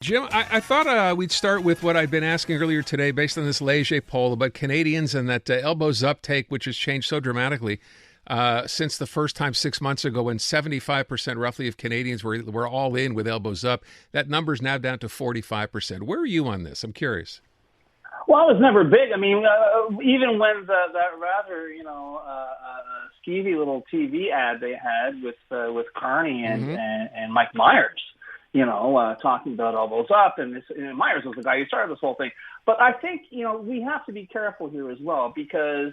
Jim, I thought we'd start with what I'd been asking earlier today based on this Leger poll about Canadians and that elbows up take, which has changed so dramatically since the first time 6 months ago when 75% roughly of Canadians were all in with elbows up. That number's now down to 45%. Where are you on this? I'm curious. Well, it was never big. I mean, even when that rather, skeevy little TV ad they had with Carney and Mike Myers, talking about elbows up, and Myers was the guy who started this whole thing. But I think, we have to be careful here as well because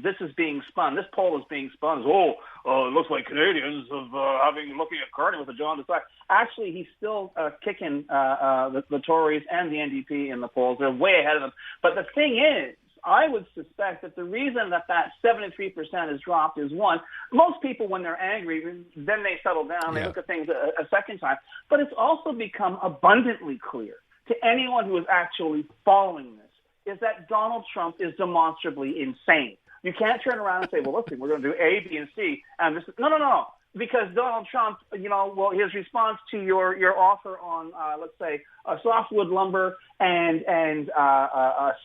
this is being spun. This poll is being spun as, it looks like Canadians looking at Carney with a jaw on the side. Actually, he's still kicking the Tories and the NDP in the polls. They're way ahead of them. But the thing is, I would suspect that the reason that 73% has dropped is, one, most people, when they're angry, then they settle down, they look at things a second time. But it's also become abundantly clear to anyone who is actually following this is that Donald Trump is demonstrably insane. You can't turn around and say, well, listen, we're going to do A, B, and C. And this, no. Because Donald Trump, his response to your offer on, let's say, softwood lumber and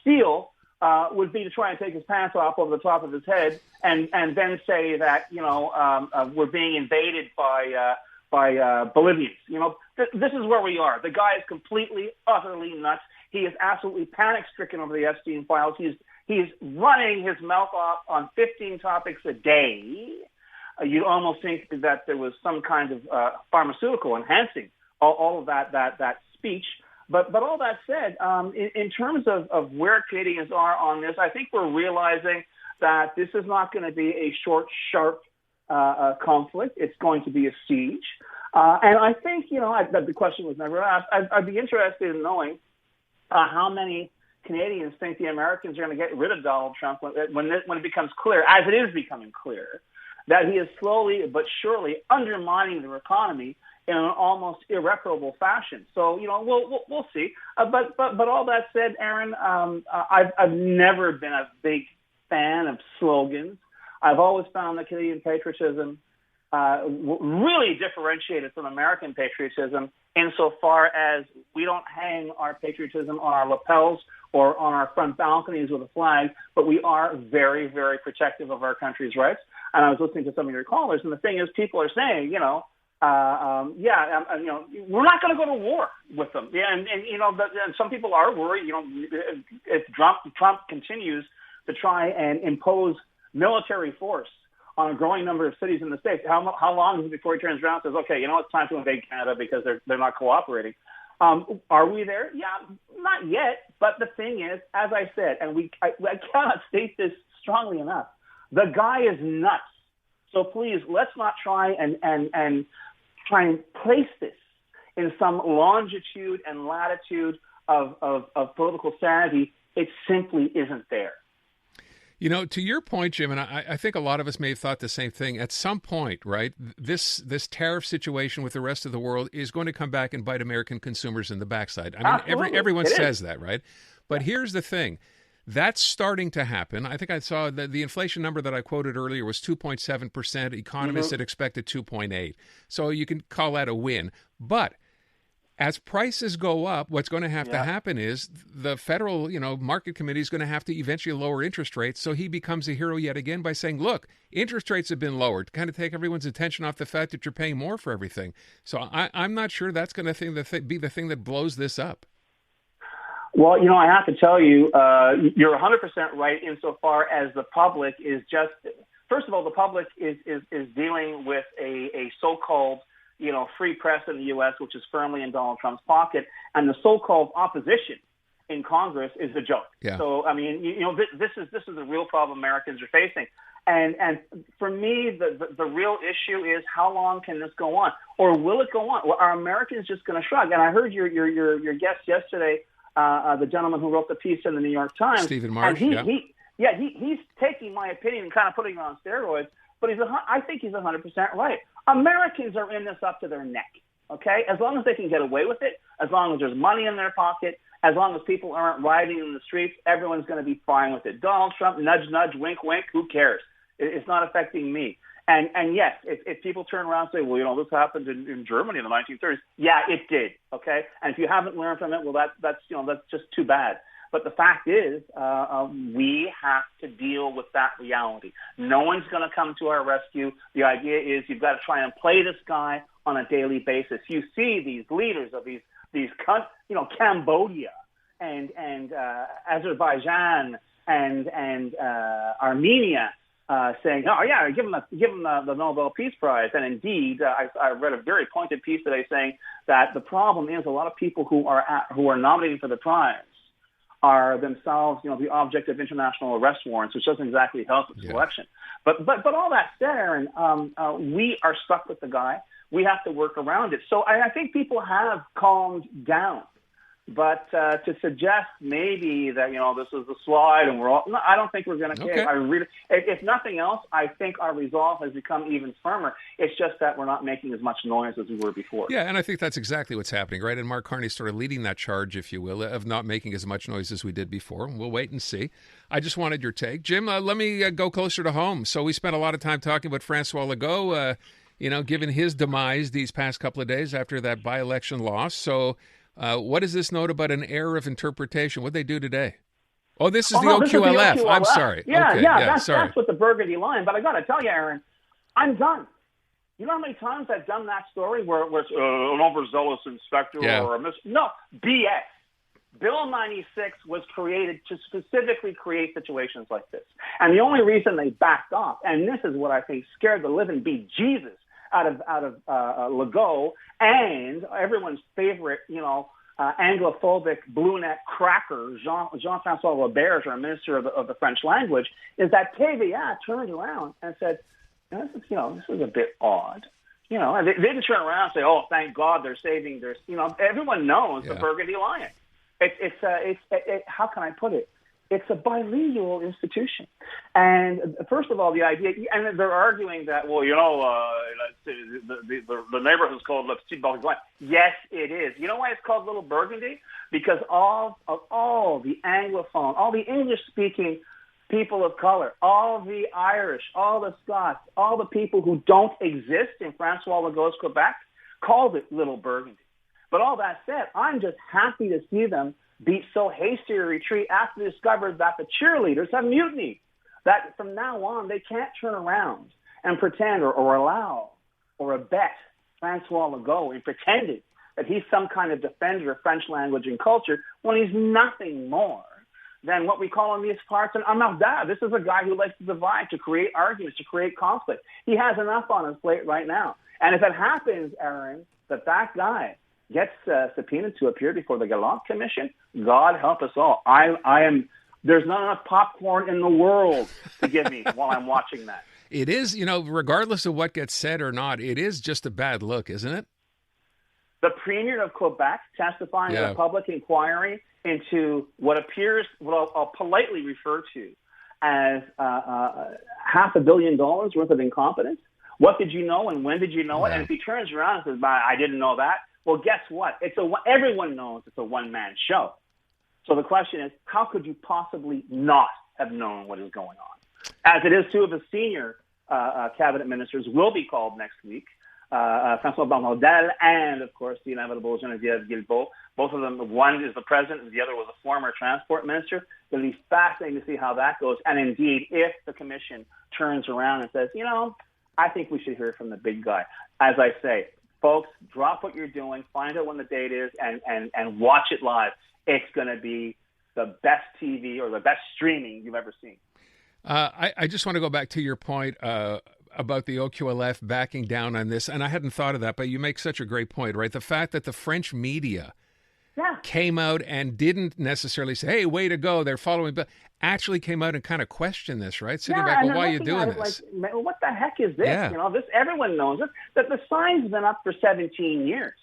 steel, would be to try and take his pants off over the top of his head and then say that, we're being invaded by Bolivians. This is where we are. The guy is completely, utterly nuts. He is absolutely panic-stricken over the Epstein files. He's running his mouth off on 15 topics a day. You'd almost think that there was some kind of pharmaceutical enhancing all of that speech. But all that said, in terms of where Canadians are on this, I think we're realizing that this is not going to be a short, sharp conflict. It's going to be a siege. And I think, the question was never asked. I'd be interested in knowing how many Canadians think the Americans are going to get rid of Donald Trump when it becomes clear, as it is becoming clear, that he is slowly but surely undermining their economy in an almost irreparable fashion. So, we'll see. But all that said, Aaron, I've never been a big fan of slogans. I've always found that Canadian patriotism really differentiated from American patriotism insofar as we don't hang our patriotism on our lapels or on our front balconies with a flag, but we are very, very protective of our country's rights. And I was listening to some of your callers, and the thing is, people are saying, we're not going to go to war with them. Yeah, and some people are worried. If Trump continues to try and impose military force on a growing number of cities in the States, how long is it before he turns around and says, okay, it's time to invade Canada because they're not cooperating? Are we there? Yeah, not yet. But the thing is, as I said, and I cannot state this strongly enough, the guy is nuts. So please, let's not try and place this in some longitude and latitude of political sanity. It simply isn't there. To your point, Jim, and I think a lot of us may have thought the same thing at some point, right? This tariff situation with the rest of the world is going to come back and bite American consumers in the backside. I mean, everyone says that, right? But here's the thing. That's starting to happen. I think I saw the inflation number that I quoted earlier was 2.7%. Economists had expected 2.8%. So you can call that a win. But as prices go up, what's going to have to happen is the federal, market committee is going to have to eventually lower interest rates. So he becomes a hero yet again by saying, look, interest rates have been lowered, to kind of take everyone's attention off the fact that you're paying more for everything. So I'm not sure that's going to be the thing that blows this up. Well, I have to tell you, you're 100% right insofar as the public is just, first of all, the public is dealing with a so-called, free press in the U.S., which is firmly in Donald Trump's pocket, and the so-called opposition in Congress is a joke. Yeah. So, I mean, this is the real problem Americans are facing. And for me, the real issue is how long can this go on? Or will it go on? Well, are Americans just going to shrug? And I heard your guest yesterday, the gentleman who wrote the piece in the New York Times. Stephen Marsh, he's taking my opinion and kind of putting it on steroids, but I think he's 100% right. Americans are in this up to their neck, okay? As long as they can get away with it, as long as there's money in their pocket, as long as people aren't rioting in the streets, everyone's going to be fine with it. Donald Trump, nudge, nudge, wink, wink, who cares? It's not affecting me. And yes, if people turn around and say, well, this happened in Germany in the 1930s. Yeah, it did. Okay. And if you haven't learned from it, well, that's just too bad. But the fact is, we have to deal with that reality. No one's going to come to our rescue. The idea is you've got to try and play this guy on a daily basis. You see these leaders of these Cambodia and Azerbaijan and Armenia saying, oh yeah, give them the Nobel Peace Prize. And indeed, I read a very pointed piece today saying that the problem is a lot of people who are nominating for the prize are themselves, the object of international arrest warrants, which doesn't exactly help with selection. But all that said, Aaron, we are stuck with the guy. We have to work around it. So I think people have calmed down. But to suggest maybe that, this is the slide and I don't think we're going to care. Okay. I really, if nothing else, I think our resolve has become even firmer. It's just that we're not making as much noise as we were before. Yeah, and I think that's exactly what's happening, right? And Mark Carney's sort of leading that charge, if you will, of not making as much noise as we did before. We'll wait and see. I just wanted your take. Jim, let me go closer to home. So we spent a lot of time talking about Francois Legault, given his demise these past couple of days after that by-election loss. So what does this note about an error of interpretation? What did they do today? Oh, this is the OQLF. I'm sorry. Yeah, that's with the burgundy line. But I got to tell you, Aaron, I'm done. You know how many times I've done that story where it's an overzealous inspector or a No, BS. Bill 96 was created to specifically create situations like this. And the only reason they backed off, and this is what I think scared the living bejesus out of Legault and everyone's favorite, Anglophobic blue neck cracker, Jean-Francois Roberge, our minister of the French language, is that TVA turned around and said, this is a bit odd. They didn't turn around and say, oh, thank God they're saving their, everyone knows the Burgundy Lion. It's how can I put it? It's a bilingual institution. And first of all, the idea, and they're arguing that, the neighborhood is called Le Petit Bourgogne. Yes, it is. You know why it's called Little Burgundy? Because all the Anglophone, all the English-speaking people of color, all the Irish, all the Scots, all the people who don't exist in Francois Legault's Quebec called it Little Burgundy. But all that said, I'm just happy to see them beat so hasty a retreat after they discovered that the cheerleaders have mutinied. That from now on, they can't turn around and pretend or allow or abet Francois Legault in pretending that he's some kind of defender of French language and culture when he's nothing more than what we call in these parts an amardad. This is a guy who likes to divide, to create arguments, to create conflict. He has enough on his plate right now. And if it happens, Aaron, that guy gets subpoenaed to appear before the Gallant Commission, God help us all. There's not enough popcorn in the world to give me while I'm watching that. It is, regardless of what gets said or not, it is just a bad look, isn't it? The Premier of Quebec testifying at a public inquiry into what I'll politely refer to as $500 million worth of incompetence. What did you know and when did you know it? And if he turns around and says, I didn't know that, well, guess what? Everyone knows it's a one-man show. So the question is, how could you possibly not have known what is going on? As it is, two of the senior cabinet ministers will be called next week, François Bernardel and, of course, the inevitable Geneviève Guilbeault. Both of them, one is the president and the other was a former transport minister. It'll be fascinating to see how that goes. And indeed, if the commission turns around and says, I think we should hear from the big guy. As I say, folks, drop what you're doing, find out when the date is, and watch it live. It's going to be the best TV or the best streaming you've ever seen. I just want to go back to your point about the OQLF backing down on this, and I hadn't thought of that, but you make such a great point, right? The fact that the French media came out and didn't necessarily say, hey, way to go, they're following, but actually came out and kind of questioned this, right? Sitting back, well, why are you doing this? Like, what the heck is this? This everyone knows it, that the sign's been up for 17 years.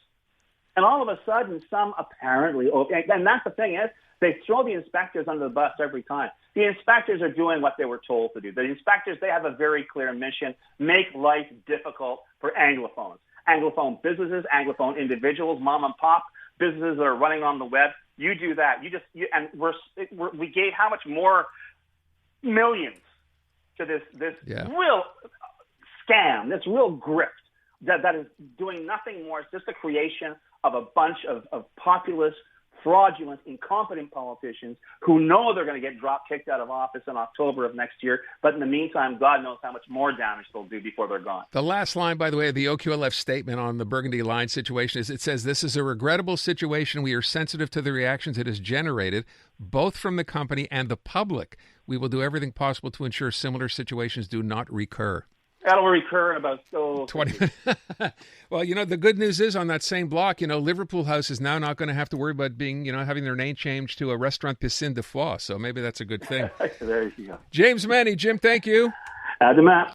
And all of a sudden, some apparently, and that's the thing is, they throw the inspectors under the bus every time. The inspectors are doing what they were told to do. The inspectors, they have a very clear mission: make life difficult for Anglophones. Anglophone businesses, Anglophone individuals, mom and pop businesses that are running on the web. You do that. We gave how much more millions to this real scam, this real grift that is doing nothing more. It's just the creation of a bunch of populist, fraudulent, incompetent politicians who know they're going to get kicked out of office in October of next year. But in the meantime, God knows how much more damage they'll do before they're gone. The last line, by the way, of the OQLF statement on the Burgundy Line situation is, it says, "This is a regrettable situation. We are sensitive to the reactions it has generated, both from the company and the public. We will do everything possible to ensure similar situations do not recur." That'll recur in about 20. Well, the good news is on that same block, Liverpool House is now not going to have to worry about being, having their name changed to a restaurant Piscine de Foix. So maybe that's a good thing. There you go. James Mennie, Jim, thank you. Además.